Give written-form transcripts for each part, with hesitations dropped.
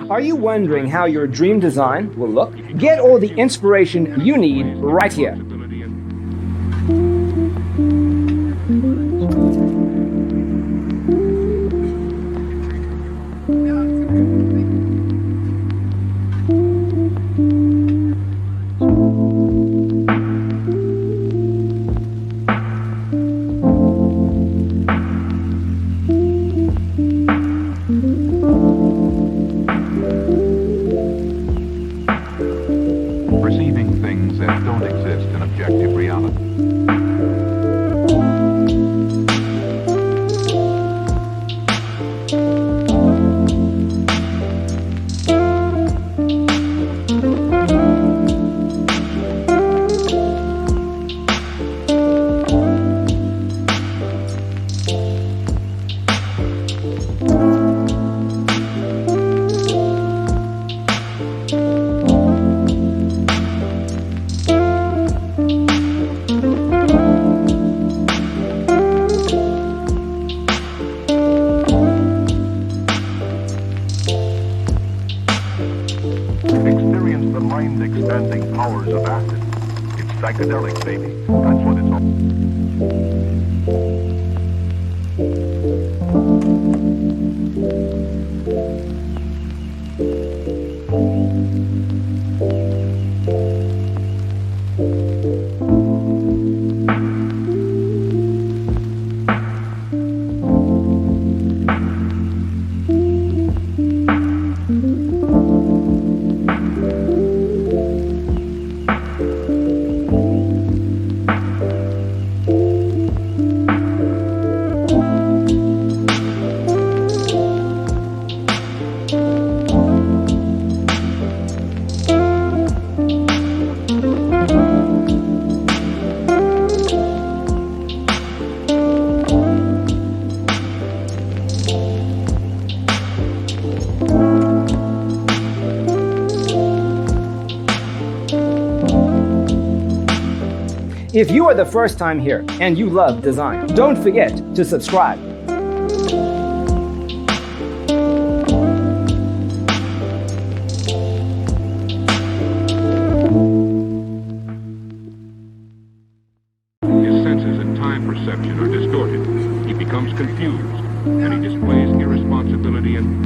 Are you wondering how your dream design will look? Get all the inspiration you need right here. Perceiving things that don't exist in objective reality. Experience the mind-expanding powers of acid. It's psychedelic, baby. That's what it's all. If you are the first time here and you love design, don't forget to subscribe. His senses and time perception are distorted. He becomes confused, and he displays irresponsibility and...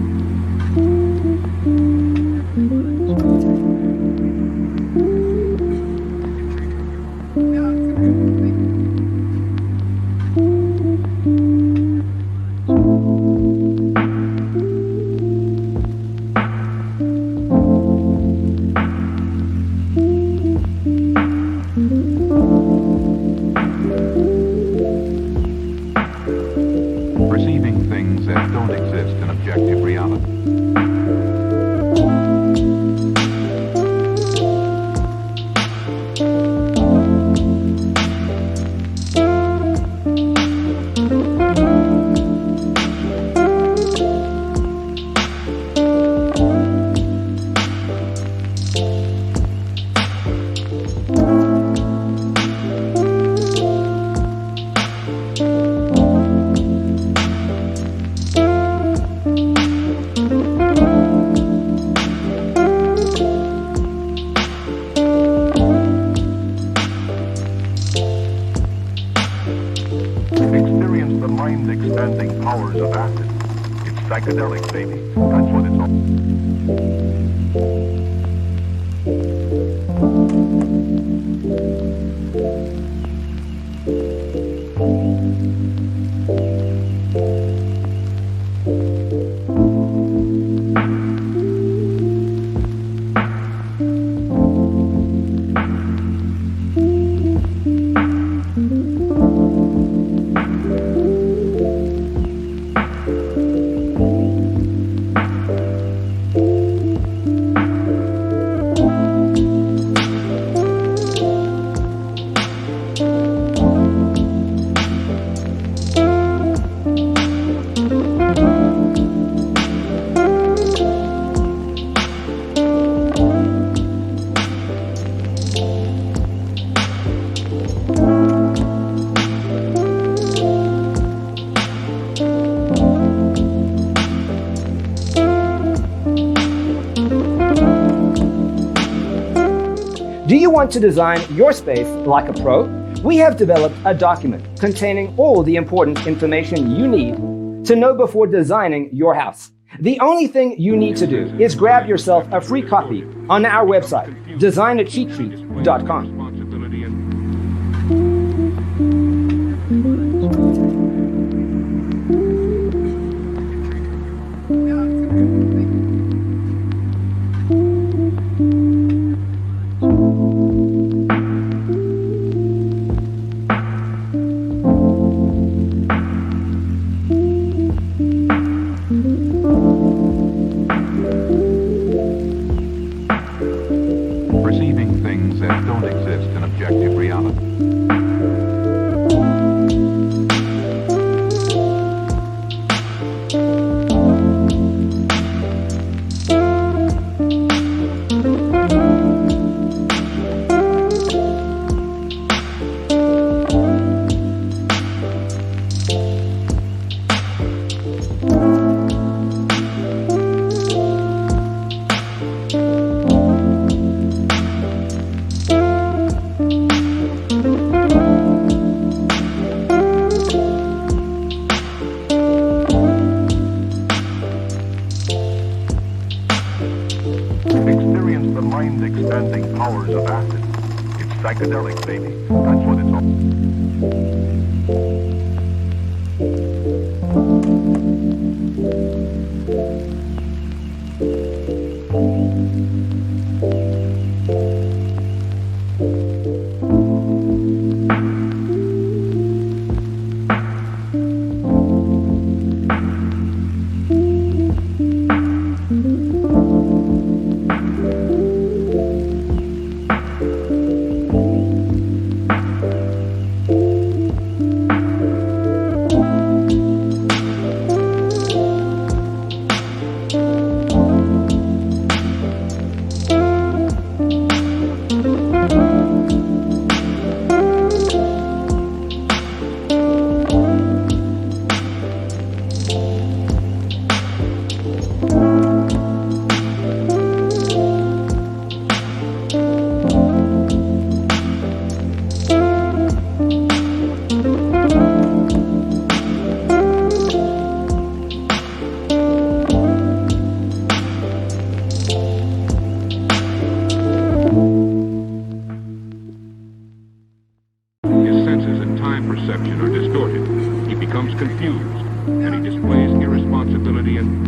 Do you want to design your space like a pro? We have developed a document containing all the important information you need to know before designing your house. The only thing you need to do is grab yourself a free copy on our website, designercheatsheet.com. Perceiving things that don't exist in objective reality. Experience the mind-expanding powers of acid. It's psychedelic, baby. That's what it's all. Perception are distorted. He becomes confused, and he displays irresponsibility and...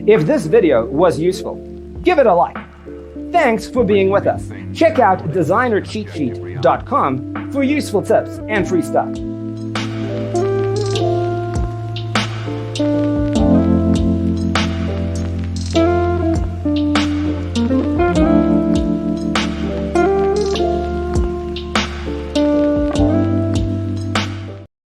If this video was useful, give it a like. Thanks for being with us. Check out designercheatsheet.com for useful tips and free stuff.